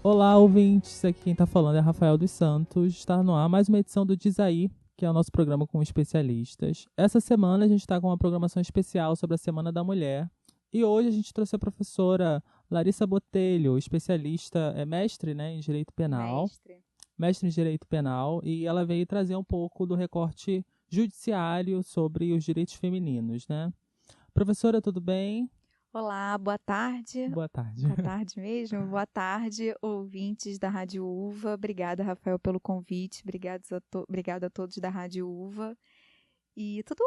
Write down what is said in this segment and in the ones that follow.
Olá, ouvintes. Aqui quem tá falando é Rafael dos Santos. Está no ar mais uma edição do Diz Aí, que é o nosso programa com especialistas. Essa semana a gente está com uma programação especial sobre a Semana da Mulher. E hoje a gente trouxe a professora Larissa Botelho, especialista, mestre, né, em Direito Penal. Mestre em Direito Penal. E ela veio trazer um pouco do recorte judiciário sobre os direitos femininos, né? Professora, tudo bem? Olá, boa tarde. Boa tarde. Boa tarde mesmo. Boa tarde, ouvintes da Rádio Uva. Obrigada, Rafael, pelo convite. Obrigada a todos da Rádio Uva. E tudo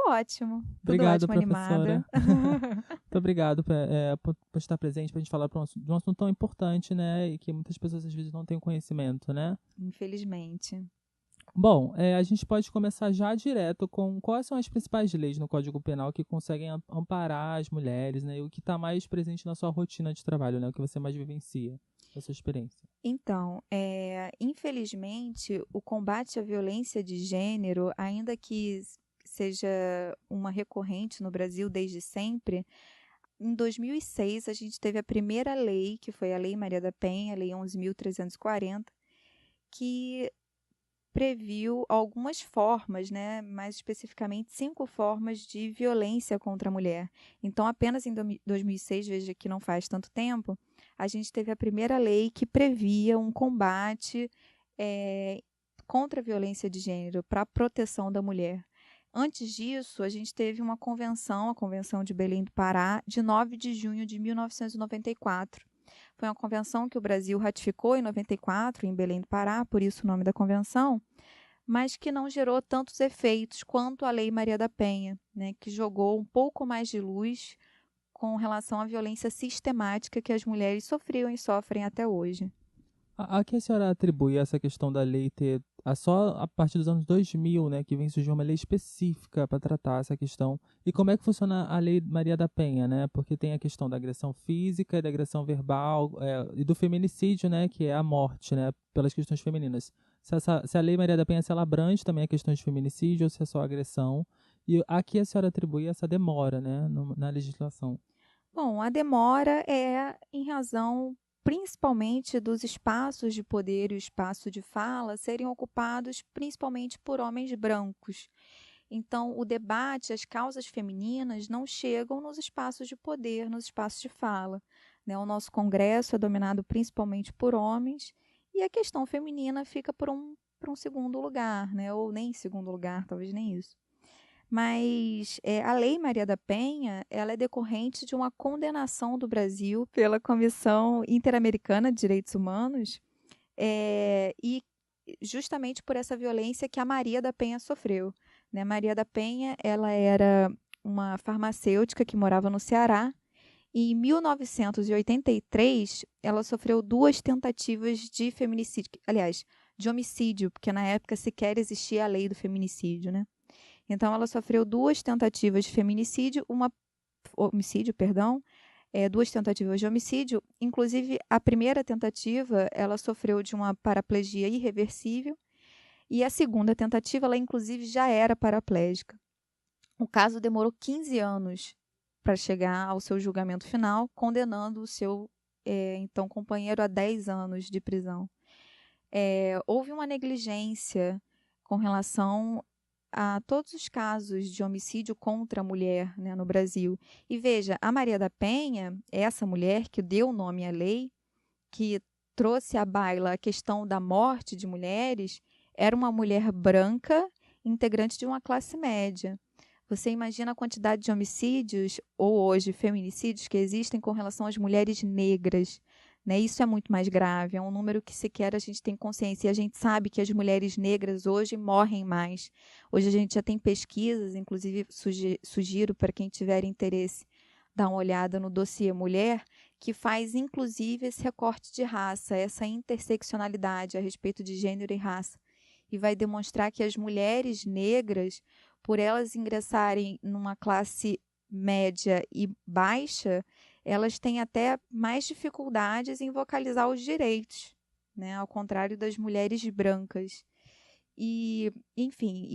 Obrigado, ótimo, professora. animada. Muito obrigado por estar presente para a gente falar de um assunto tão importante, né? E que muitas pessoas às vezes não têm conhecimento, né? Infelizmente. Bom, a gente pode começar já direto com quais são as principais leis no Código Penal que conseguem amparar as mulheres, né? E o que está mais presente na sua rotina de trabalho, né? O que você mais vivencia, da sua experiência. Então, infelizmente, o combate à violência de gênero, ainda que seja uma recorrente no Brasil desde sempre, em 2006 a gente teve a primeira lei, que foi a Lei Maria da Penha, a Lei 11.340, que previu algumas formas, né, mais especificamente 5 formas de violência contra a mulher. Então, apenas em 2006, veja que não faz tanto tempo, a gente teve a primeira lei que previa um combate contra a violência de gênero, para a proteção da mulher. Antes disso, a gente teve uma convenção, a Convenção de Belém do Pará, de 9 de junho de 1994. Foi uma convenção que o Brasil ratificou em 94, em Belém do Pará, por isso o nome da convenção, mas que não gerou tantos efeitos quanto a Lei Maria da Penha, né, que jogou um pouco mais de luz com relação à violência sistemática que as mulheres sofriam e sofrem até hoje. A que a senhora atribui essa questão da lei ter só a partir dos anos 2000, né, que vem surgir uma lei específica para tratar essa questão? E como é que funciona a Lei Maria da Penha, né? Porque tem a questão da agressão física, da agressão verbal e do feminicídio, né, que é a morte, né, pelas questões femininas. Se a Lei Maria da Penha se ela abrange também a questão de feminicídio ou se é só agressão? E a que a senhora atribui essa demora, né, na legislação? Bom, a demora é em razão principalmente dos espaços de poder e o espaço de fala serem ocupados principalmente por homens brancos. Então, o debate, as causas femininas não chegam nos espaços de poder, nos espaços de fala, né? O nosso Congresso é dominado principalmente por homens e a questão feminina fica por um segundo lugar, né? Ou nem segundo lugar, talvez nem isso. Mas a Lei Maria da Penha, ela é decorrente de uma condenação do Brasil pela Comissão Interamericana de Direitos Humanos, e justamente por essa violência que a Maria da Penha sofreu, né? Maria da Penha, ela era uma farmacêutica que morava no Ceará e em 1983 ela sofreu 2 tentativas de feminicídio, aliás, de homicídio, porque na época sequer existia a lei do feminicídio, né? Então, ela sofreu 2 tentativas de homicídio, perdão, 2 tentativas de homicídio. Inclusive, a primeira tentativa, ela sofreu de uma paraplegia irreversível e a segunda tentativa, ela inclusive já era paraplégica. O caso demorou 15 anos para chegar ao seu julgamento final, condenando o seu então companheiro a 10 anos de prisão. Houve uma negligência com relação a todos os casos de homicídio contra a mulher, né, no Brasil. E veja, a Maria da Penha, essa mulher que deu nome à lei, que trouxe à baila a questão da morte de mulheres, era uma mulher branca, integrante de uma classe média. Você imagina a quantidade de homicídios, ou hoje feminicídios, que existem com relação às mulheres negras, né? Isso é muito mais grave, é um número que sequer a gente tem consciência. E a gente sabe que as mulheres negras hoje morrem mais. Hoje a gente já tem pesquisas, inclusive sugiro para quem tiver interesse dar uma olhada no dossiê Mulher, que faz inclusive esse recorte de raça, essa interseccionalidade a respeito de gênero e raça. E vai demonstrar que as mulheres negras, por elas ingressarem numa classe média e baixa, elas têm até mais dificuldades em vocalizar os direitos, né? Ao contrário das mulheres brancas. E, enfim,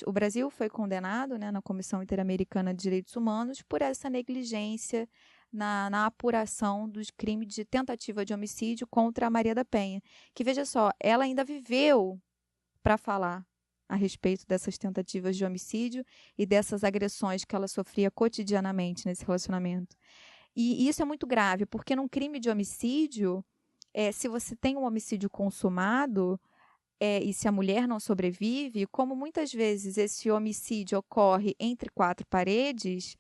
o Brasil foi condenado, né, na Comissão Interamericana de Direitos Humanos por essa negligência na apuração dos crimes de tentativa de homicídio contra a Maria da Penha. Que, veja só, ela ainda viveu para falar a respeito dessas tentativas de homicídio e dessas agressões que ela sofria cotidianamente nesse relacionamento. E isso é muito grave, porque num crime de homicídio, se você tem um homicídio consumado, e se a mulher não sobrevive, como muitas vezes esse homicídio ocorre entre quatro paredes,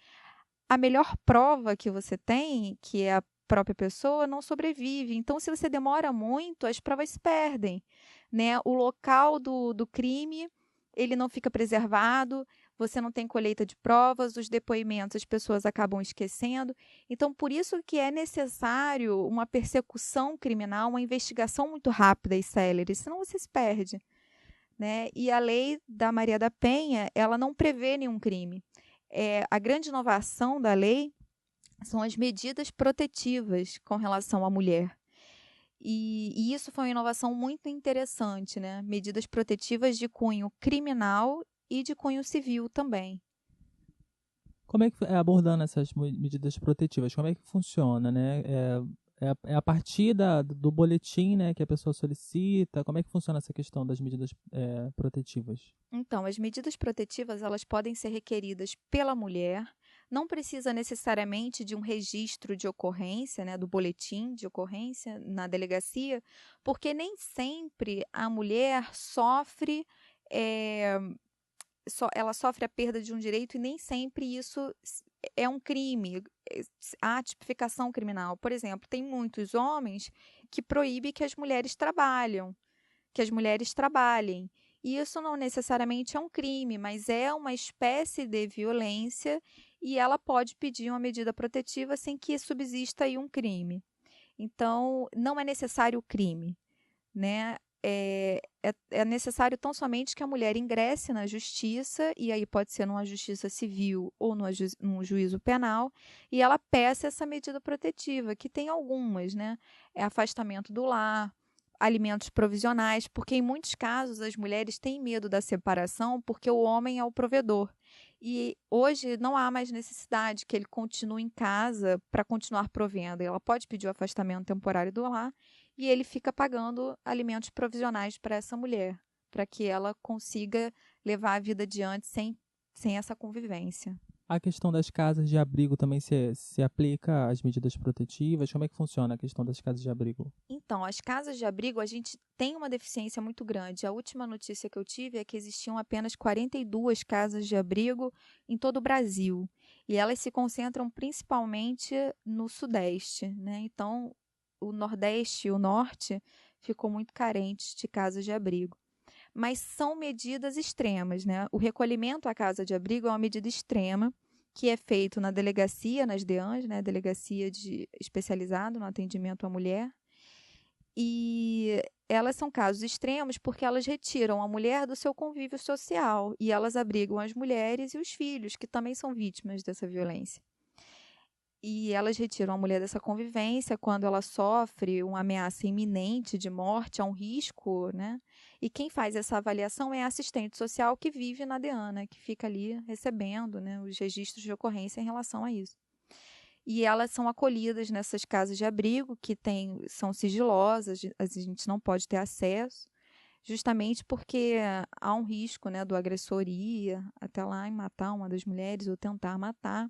a melhor prova que você tem, que é a própria pessoa, não sobrevive. Então, se você demora muito, as provas se perdem, né? O local do crime, ele não fica preservado, você não tem colheita de provas, os depoimentos as pessoas acabam esquecendo. Então, por isso que é necessário uma persecução criminal, uma investigação muito rápida e célere, senão você se perde, né? E a lei da Maria da Penha, ela não prevê nenhum crime. A grande inovação da lei são as medidas protetivas com relação à mulher. E isso foi uma inovação muito interessante, né? Medidas protetivas de cunho criminal e de cunho civil também. Como é que, abordando essas medidas protetivas, como é que funciona, né? A partir do boletim, né, que a pessoa solicita, como é que funciona essa questão das medidas protetivas? Então, as medidas protetivas, elas podem ser requeridas pela mulher, não precisa necessariamente de um registro de ocorrência, né, do boletim de ocorrência na delegacia, porque nem sempre a mulher sofre, ela sofre a perda de um direito e nem sempre isso é um crime, há tipificação criminal. Por exemplo, tem muitos homens que proíbem que as mulheres trabalhem. E isso não necessariamente é um crime, mas é uma espécie de violência e ela pode pedir uma medida protetiva sem que subsista aí um crime. Então, não é necessário o crime, né? É necessário tão somente que a mulher ingresse na justiça, e aí pode ser numa justiça civil ou num juízo penal, e ela peça essa medida protetiva, que tem algumas, né? Afastamento do lar, alimentos provisionais, porque em muitos casos as mulheres têm medo da separação porque o homem é o provedor. E hoje não há mais necessidade que ele continue em casa para continuar provendo. Ela pode pedir o afastamento temporário do lar e ele fica pagando alimentos provisionais para essa mulher, para que ela consiga levar a vida adiante sem essa convivência. A questão das casas de abrigo também se aplica às medidas protetivas? Como é que funciona a questão das casas de abrigo? Então, as casas de abrigo, a gente tem uma deficiência muito grande. A última notícia que eu tive é que existiam apenas 42 casas de abrigo em todo o Brasil. E elas se concentram principalmente no Sudeste, né? Então, o Nordeste e o Norte ficou muito carentes de casas de abrigo. Mas são medidas extremas, né? O recolhimento à casa de abrigo é uma medida extrema que é feito na delegacia, nas DEANs, né? Delegacia especializada no atendimento à mulher. E elas são casos extremos porque elas retiram a mulher do seu convívio social e elas abrigam as mulheres e os filhos, que também são vítimas dessa violência. E elas retiram a mulher dessa convivência quando ela sofre uma ameaça iminente de morte, há um risco, né? E quem faz essa avaliação é a assistente social que vive na DEAN, que fica ali recebendo, né, os registros de ocorrência em relação a isso. E elas são acolhidas nessas casas de abrigo que são sigilosas, a gente não pode ter acesso, justamente porque há um risco, né, do agressor ir até lá e matar uma das mulheres ou tentar matar.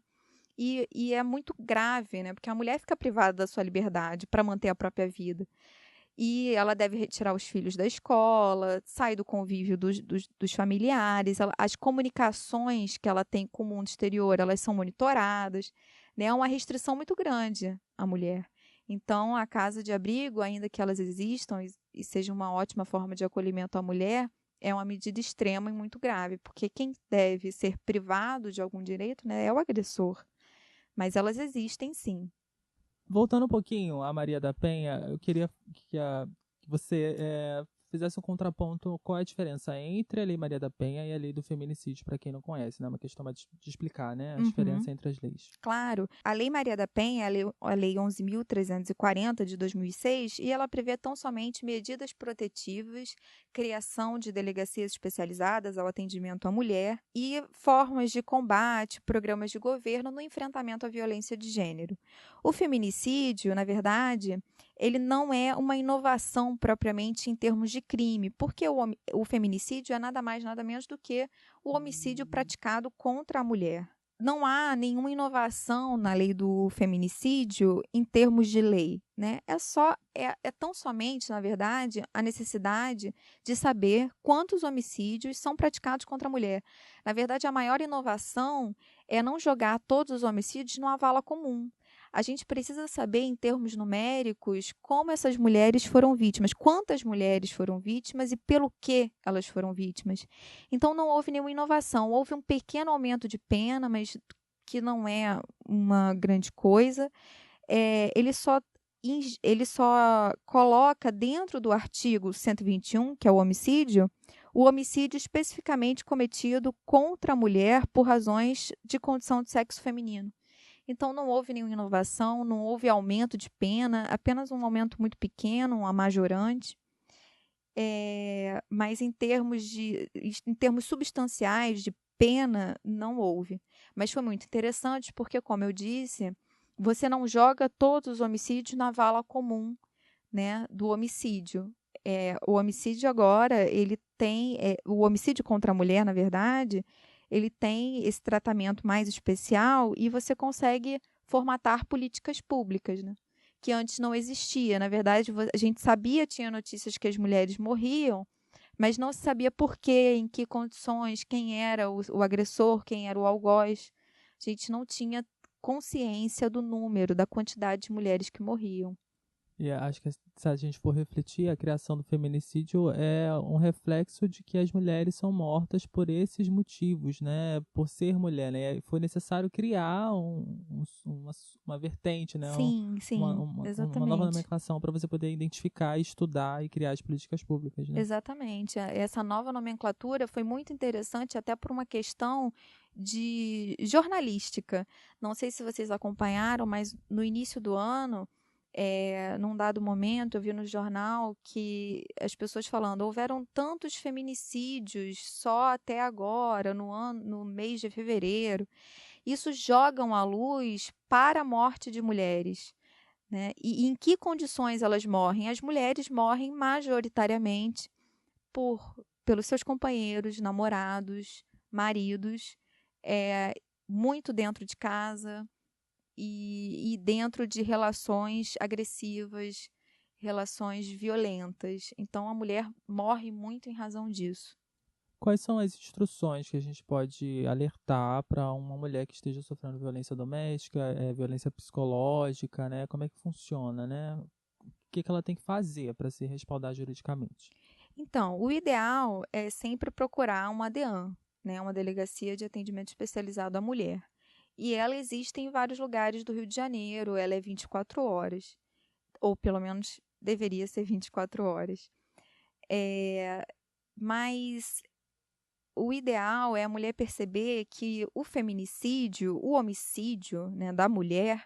E é muito grave, né? Porque a mulher fica privada da sua liberdade para manter a própria vida. E ela deve retirar os filhos da escola, sair do convívio dos familiares. As comunicações que ela tem com o mundo exterior, elas são monitoradas. Né? É uma restrição muito grande à mulher. Então, a casa de abrigo, ainda que elas existam e seja uma ótima forma de acolhimento à mulher, é uma medida extrema e muito grave, porque quem deve ser privado de algum direito, né, é o agressor. Mas elas existem, sim. Voltando um pouquinho à Maria da Penha, eu queria que você fizesse um contraponto, qual é a diferença entre a Lei Maria da Penha e a Lei do Feminicídio, para quem não conhece, né? Uma questão de explicar, né? A diferença entre as leis. Claro. A Lei Maria da Penha é a Lei 11.340 de 2006 e ela prevê tão somente medidas protetivas, criação de delegacias especializadas ao atendimento à mulher e formas de combate, programas de governo no enfrentamento à violência de gênero. O feminicídio, na verdade, ele não é uma inovação propriamente em termos de crime, porque o feminicídio é nada mais, nada menos do que o homicídio praticado contra a mulher. Não há nenhuma inovação na lei do feminicídio em termos de lei, né? É tão somente, na verdade, a necessidade de saber quantos homicídios são praticados contra a mulher. Na verdade, a maior inovação é não jogar todos os homicídios numa vala comum. A gente precisa saber, em termos numéricos, como essas mulheres foram vítimas, quantas mulheres foram vítimas e pelo que elas foram vítimas. Então, não houve nenhuma inovação. Houve um pequeno aumento de pena, mas que não é uma grande coisa. Ele só coloca dentro do artigo 121, que é o homicídio especificamente cometido contra a mulher por razões de condição de sexo feminino. Então, não houve nenhuma inovação, não houve aumento de pena, apenas um aumento muito pequeno, uma majorante. Mas em termos substanciais de pena, não houve. Mas foi muito interessante porque, como eu disse, você não joga todos os homicídios na vala comum, né, do homicídio. O homicídio agora, o homicídio contra a mulher, na verdade, ele tem esse tratamento mais especial e você consegue formatar políticas públicas, né? Que antes não existia. Na verdade, a gente tinha notícias que as mulheres morriam, mas não se sabia por quê, em que condições, quem era o agressor, quem era o algoz. A gente não tinha consciência do número, da quantidade de mulheres que morriam. E acho que se a gente for refletir, a criação do feminicídio é um reflexo de que as mulheres são mortas por esses motivos, né? Por ser mulher, né? Foi necessário criar uma vertente, né? Sim, uma nova nomenclação para você poder identificar, estudar e criar as políticas públicas, né? Exatamente. Essa nova nomenclatura foi muito interessante até por uma questão de jornalística. Não sei se vocês acompanharam, mas no início do ano, num dado momento, eu vi no jornal que as pessoas falando, houveram tantos feminicídios só até agora, no mês de fevereiro. Isso joga à luz para a morte de mulheres, né? E em que condições elas morrem? As mulheres morrem majoritariamente pelos seus companheiros, namorados, maridos, muito dentro de casa, e dentro de relações agressivas, relações violentas. Então, a mulher morre muito em razão disso. Quais são as instruções que a gente pode alertar para uma mulher que esteja sofrendo violência doméstica, violência psicológica, né? Como é que funciona, né? O que ela tem que fazer para se respaldar juridicamente? Então, o ideal é sempre procurar uma DEAN, né? Uma Delegacia de Atendimento Especializado à Mulher. E ela existe em vários lugares do Rio de Janeiro, ela é 24 horas, ou pelo menos deveria ser 24 horas. Mas o ideal é a mulher perceber que o feminicídio, o homicídio, né, da mulher,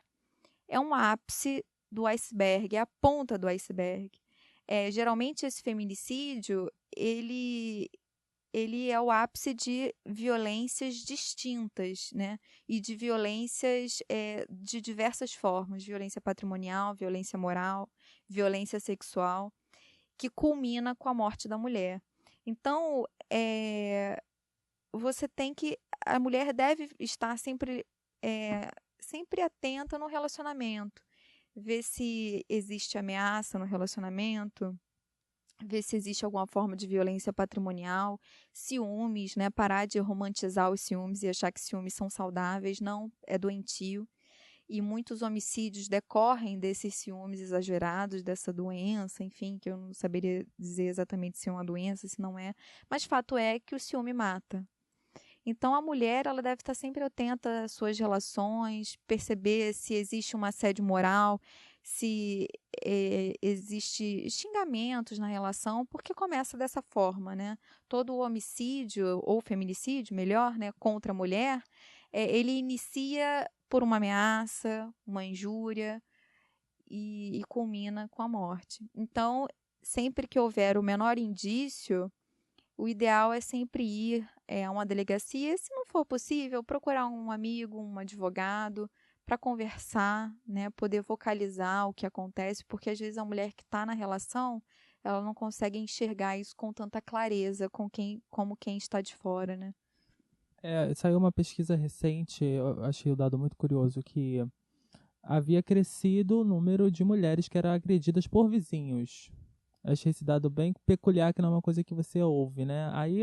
é um ápice do iceberg, é a ponta do iceberg. Geralmente esse feminicídio, ele é o ápice de violências distintas, né? E de violências de diversas formas, violência patrimonial, violência moral, violência sexual, que culmina com a morte da mulher. Então, a mulher deve estar sempre atenta no relacionamento, ver se existe ameaça no relacionamento, ver se existe alguma forma de violência patrimonial, ciúmes, né? Parar de romantizar os ciúmes e achar que ciúmes são saudáveis, não, é doentio. E muitos homicídios decorrem desses ciúmes exagerados, dessa doença, enfim, que eu não saberia dizer exatamente se é uma doença, se não é. Mas fato é que o ciúme mata. Então, a mulher ela deve estar sempre atenta às suas relações, perceber se existe um assédio moral, se existe xingamentos na relação, porque começa dessa forma, né? Todo homicídio, ou feminicídio, melhor, né, contra a mulher, ele inicia por uma ameaça, uma injúria, e culmina com a morte. Então, sempre que houver o menor indício, o ideal é sempre ir a uma delegacia, se não for possível, procurar um amigo, um advogado, para conversar, né, poder vocalizar o que acontece, porque às vezes a mulher que está na relação, ela não consegue enxergar isso com tanta clareza como quem está de fora, né? Saiu uma pesquisa recente, eu achei o dado muito curioso, que havia crescido o número de mulheres que eram agredidas por vizinhos. Achei esse dado bem peculiar, que não é uma coisa que você ouve, né? Aí,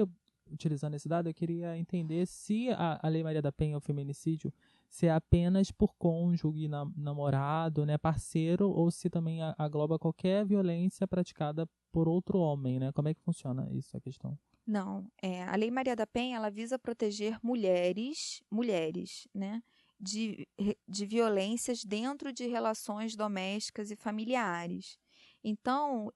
utilizando esse dado, eu queria entender se a Lei Maria da Penha, o feminicídio, se é apenas por cônjuge, namorado, né, parceiro, ou se também agloba qualquer violência praticada por outro homem, né? Como é que funciona isso, a questão? Não, a Lei Maria da Penha, ela visa proteger mulheres, né, de violências dentro de relações domésticas e familiares. Então,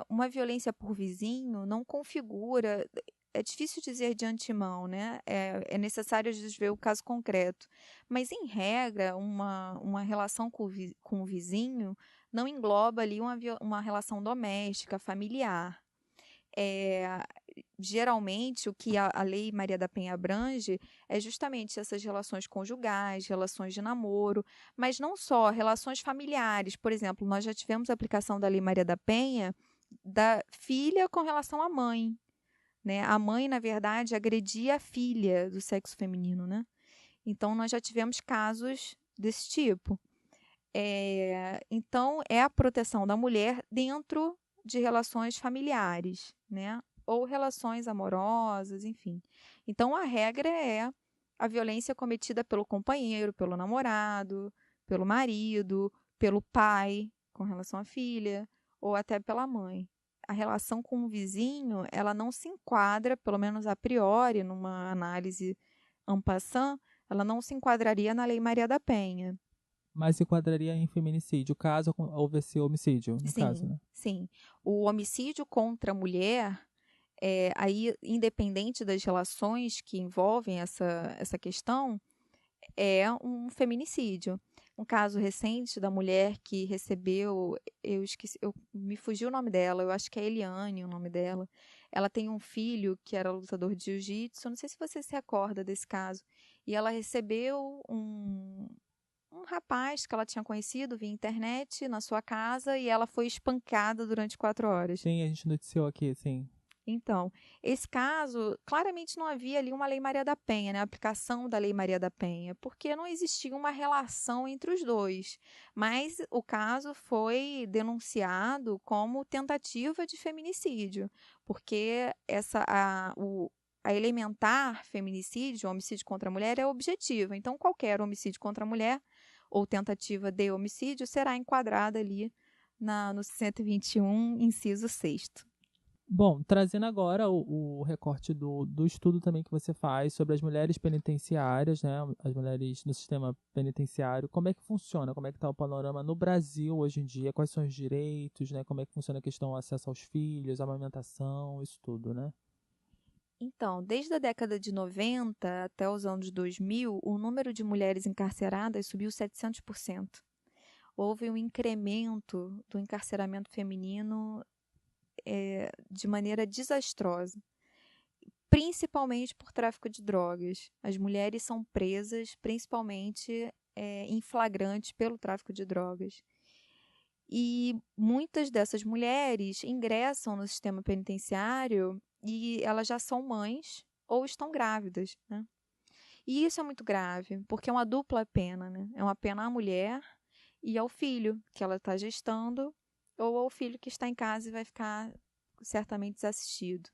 uma violência por vizinho não configura, é difícil dizer de antemão, né? É necessário às vezes ver o caso concreto. Mas, em regra, uma relação com o vizinho não engloba ali uma relação doméstica, familiar. É, geralmente, o que a Lei Maria da Penha abrange é justamente essas relações conjugais, relações de namoro, mas não só, relações familiares. Por exemplo, nós já tivemos a aplicação da Lei Maria da Penha da filha com relação à mãe, né? A mãe, na verdade, agredia a filha do sexo feminino, né? Então, nós já tivemos casos desse tipo. Então, é a proteção da mulher dentro de relações familiares, né? Ou relações amorosas, enfim. Então, a regra é a violência cometida pelo companheiro, pelo namorado, pelo marido, pelo pai, com relação à filha, ou até pela mãe. A relação com o vizinho, ela não se enquadra, pelo menos a priori, numa análise en passant, ela não se enquadraria na Lei Maria da Penha. Mas se enquadraria em feminicídio, caso houvesse homicídio, no caso, Sim, né? sim. O homicídio contra a mulher, aí, independente das relações que envolvem essa questão, é um feminicídio. Um caso recente da mulher que recebeu, eu esqueci, me fugiu o nome dela, eu acho que é Eliane o nome dela. Ela tem um filho que era lutador de jiu-jitsu, não sei se você se recorda desse caso. E ela recebeu um rapaz que ela tinha conhecido via internet na sua casa e ela foi espancada durante 4 horas. Sim, a gente noticiou aqui, sim. Então, esse caso, claramente não havia ali uma Lei Maria da Penha, né? A aplicação da Lei Maria da Penha, porque não existia uma relação entre os dois. Mas o caso foi denunciado como tentativa de feminicídio, porque a elementar feminicídio, homicídio contra a mulher, é objetiva. Então, qualquer homicídio contra a mulher ou tentativa de homicídio será enquadrada ali no 121, inciso 6º. Bom, trazendo agora o recorte do estudo também que você faz sobre as mulheres penitenciárias, né? As mulheres no sistema penitenciário. Como é que funciona? Como é que está o panorama no Brasil hoje em dia? Quais são os direitos, né? Como é que funciona a questão do acesso aos filhos, amamentação, isso tudo, né? Então, desde a década de 90 até os anos 2000, o número de mulheres encarceradas subiu 700%. Houve um incremento do encarceramento feminino de maneira desastrosa, principalmente por tráfico de drogas. As mulheres são presas principalmente em flagrante pelo tráfico de drogas. E muitas dessas mulheres ingressam no sistema penitenciário e elas já são mães ou estão grávidas, né? E isso é muito grave, porque é uma dupla pena, né? É uma pena à mulher e ao filho que ela está gestando, ou ao filho que está em casa e vai ficar certamente desassistido.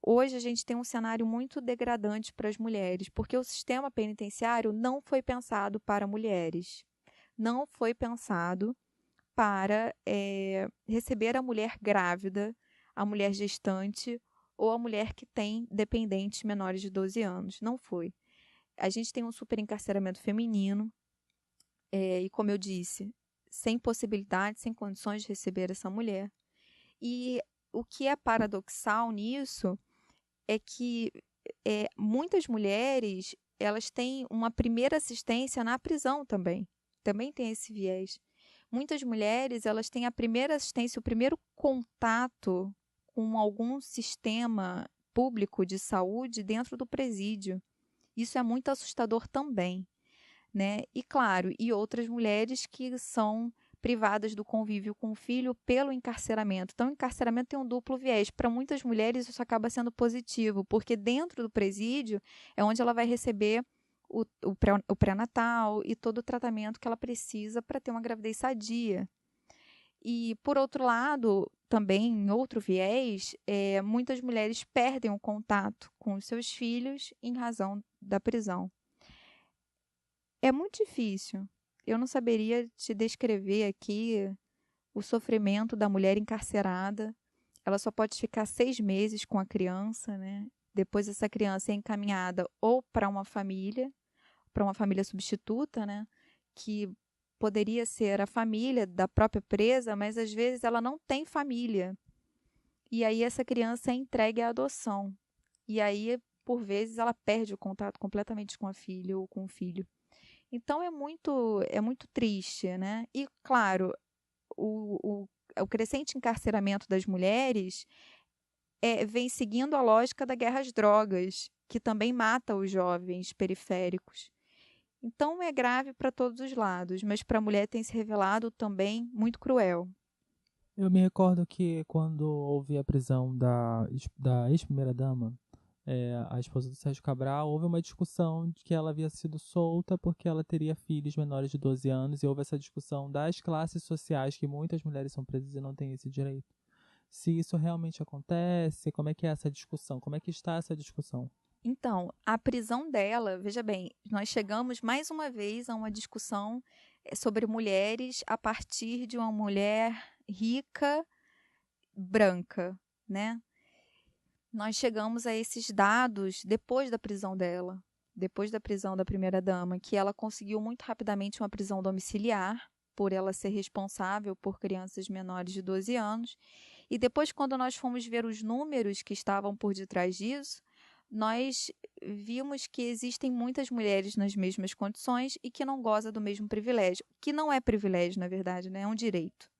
Hoje a gente tem um cenário muito degradante para as mulheres, porque o sistema penitenciário não foi pensado para mulheres. Não foi pensado para receber a mulher grávida, a mulher gestante ou a mulher que tem dependentes menores de 12 anos. Não foi. A gente tem um superencarceramento feminino, e como eu disse, sem possibilidade, sem condições de receber essa mulher. E o que é paradoxal nisso é que muitas mulheres, elas têm uma primeira assistência na prisão também. Também tem esse viés. Muitas mulheres, elas têm a primeira assistência, o primeiro contato com algum sistema público de saúde dentro do presídio. Isso é muito assustador também, né? E claro, e outras mulheres que são privadas do convívio com o filho pelo encarceramento. Então, o encarceramento tem um duplo viés. Para muitas mulheres, isso acaba sendo positivo, porque dentro do presídio é onde ela vai receber o pré-natal e todo o tratamento que ela precisa para ter uma gravidez sadia. E, por outro lado, também, em outro viés, muitas mulheres perdem o contato com os seus filhos em razão da prisão. É muito difícil. Eu não saberia te descrever aqui o sofrimento da mulher encarcerada. Ela só pode ficar 6 meses com a criança, né? Depois essa criança é encaminhada ou para uma família substituta, né? Que poderia ser a família da própria presa, mas às vezes ela não tem família. E aí essa criança é entregue à adoção. E aí, por vezes, ela perde o contato completamente com a filha ou com o filho. Então é muito triste, né? E, claro, o crescente encarceramento das mulheres vem seguindo a lógica da guerra às drogas, que também mata os jovens periféricos. Então é grave para todos os lados, mas para a mulher tem se revelado também muito cruel. Eu me recordo que quando houve a prisão da ex-primeira-dama, a esposa do Sérgio Cabral, houve uma discussão de que ela havia sido solta porque ela teria filhos menores de 12 anos, e houve essa discussão das classes sociais, que muitas mulheres são presas e não têm esse direito. Se isso realmente acontece, como é que é essa discussão? Como é que está essa discussão? Então, a prisão dela, veja bem, nós chegamos mais uma vez a uma discussão sobre mulheres a partir de uma mulher rica, branca, né? Nós chegamos a esses dados depois da prisão dela, depois da prisão da primeira-dama, que ela conseguiu muito rapidamente uma prisão domiciliar, por ela ser responsável por crianças menores de 12 anos. E depois, quando nós fomos ver os números que estavam por detrás disso, nós vimos que existem muitas mulheres nas mesmas condições e que não gozam do mesmo privilégio, que não é privilégio, na verdade, né? É um direito.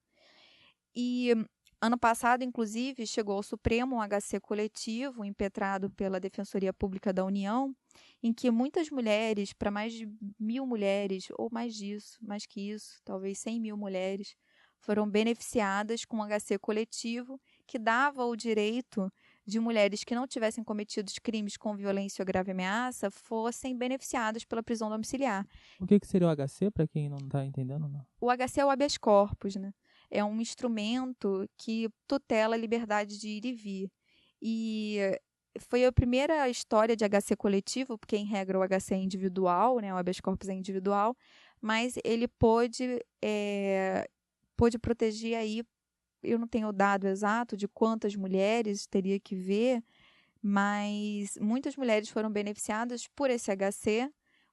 E ano passado, inclusive, chegou ao Supremo um HC coletivo impetrado pela Defensoria Pública da União, em que muitas mulheres, para mais de 1.000 mulheres, ou mais disso, mais que isso, talvez 100.000 mulheres, foram beneficiadas com um HC coletivo que dava o direito de mulheres que não tivessem cometido crimes com violência ou grave ameaça fossem beneficiadas pela prisão domiciliar. O que seria o HC, para quem não está entendendo? Não? O HC é o habeas corpus, né? É um instrumento que tutela a liberdade de ir e vir. E foi a primeira história de HC coletivo, porque em regra o HC é individual, né? O habeas corpus é individual, mas ele pôde proteger aí, eu não tenho o dado exato de quantas mulheres teria que ver, mas muitas mulheres foram beneficiadas por esse HC,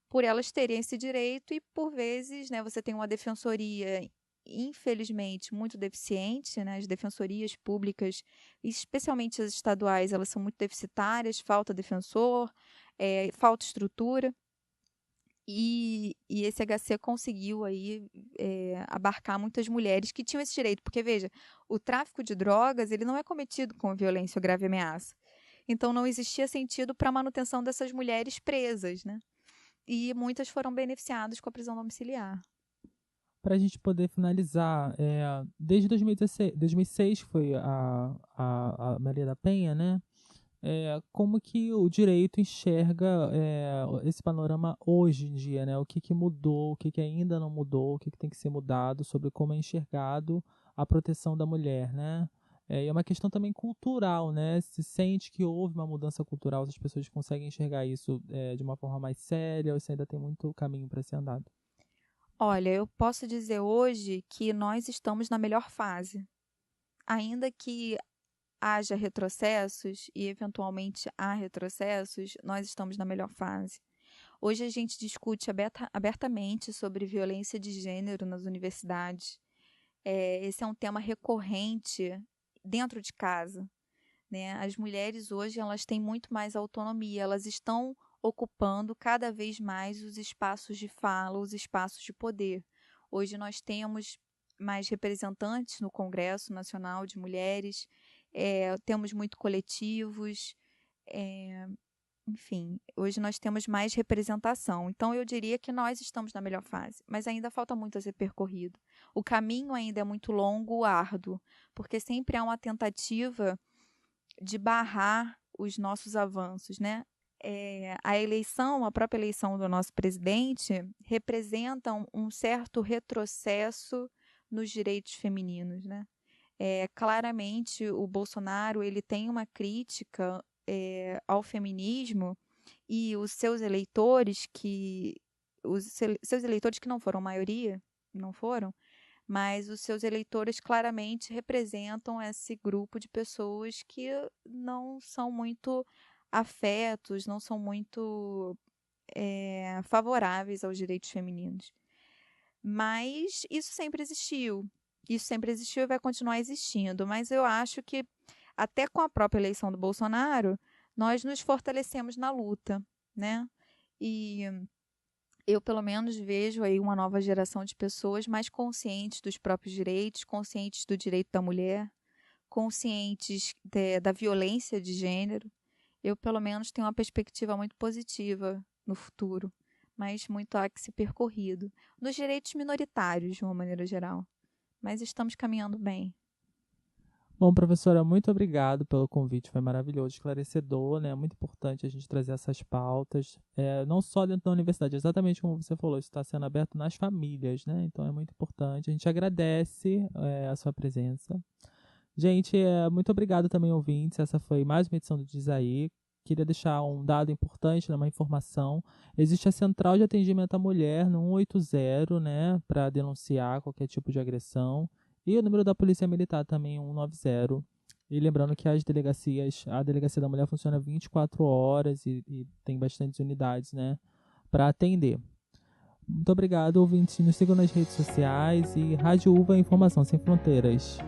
por elas terem esse direito e, por vezes, né, você tem uma defensoria, infelizmente, muito deficiente, né? As defensorias públicas, especialmente as estaduais, elas são muito deficitárias, falta defensor, falta estrutura. E esse HC conseguiu aí abarcar muitas mulheres que tinham esse direito, porque veja, o tráfico de drogas ele não é cometido com violência ou grave ameaça, então não existia sentido para a manutenção dessas mulheres presas, né? E muitas foram beneficiadas com a prisão domiciliar. Para a gente poder finalizar, desde 2006 foi a Maria da Penha, né? Como que o direito enxerga esse panorama hoje em dia, né? O que mudou, o que ainda não mudou, o que tem que ser mudado sobre como é enxergado a proteção da mulher, né? É uma questão também cultural, né? Se sente que houve uma mudança cultural, as pessoas conseguem enxergar isso de uma forma mais séria, ou se ainda tem muito caminho para ser andado? Olha, eu posso dizer hoje que nós estamos na melhor fase. Ainda que haja retrocessos, e eventualmente há retrocessos, nós estamos na melhor fase. Hoje a gente discute abertamente sobre violência de gênero nas universidades. Esse é um tema recorrente dentro de casa, né? As mulheres hoje elas têm muito mais autonomia, elas estão ocupando cada vez mais os espaços de fala, os espaços de poder. Hoje nós temos mais representantes no Congresso Nacional de Mulheres, temos muito coletivos, enfim, hoje nós temos mais representação. Então, eu diria que nós estamos na melhor fase, mas ainda falta muito a ser percorrido. O caminho ainda é muito longo, árduo, porque sempre há uma tentativa de barrar os nossos avanços, né? A própria eleição do nosso presidente, representa um certo retrocesso nos direitos femininos, né? Claramente, o Bolsonaro ele tem uma crítica ao feminismo e os seus eleitores que não foram maioria, não foram, mas os seus eleitores claramente representam esse grupo de pessoas que não são muito afetos, não são muito favoráveis aos direitos femininos. Mas isso sempre existiu e vai continuar existindo, mas eu acho que até com a própria eleição do Bolsonaro, nós nos fortalecemos na luta, né? E eu, pelo menos, vejo aí uma nova geração de pessoas mais conscientes dos próprios direitos, conscientes do direito da mulher, conscientes da violência de gênero. Eu, pelo menos, tenho uma perspectiva muito positiva no futuro, mas muito há que ser percorrido. Nos direitos minoritários, de uma maneira geral. Mas estamos caminhando bem. Bom, professora, muito obrigado pelo convite, foi maravilhoso, esclarecedor, né? É muito importante a gente trazer essas pautas, não só dentro da universidade, exatamente como você falou, isso está sendo aberto nas famílias, né? Então é muito importante, a gente agradece a sua presença. Gente, muito obrigado também, ouvintes, essa foi mais uma edição do Diz Aí. Queria deixar um dado importante, né, uma informação. Existe a Central de Atendimento à Mulher no 180, né, para denunciar qualquer tipo de agressão. E o número da Polícia Militar também, 190. E lembrando que a Delegacia da Mulher funciona 24 horas e tem bastantes unidades, né, para atender. Muito obrigado, ouvintes. Nos sigam nas redes sociais e Rádio Uva Informação Sem Fronteiras.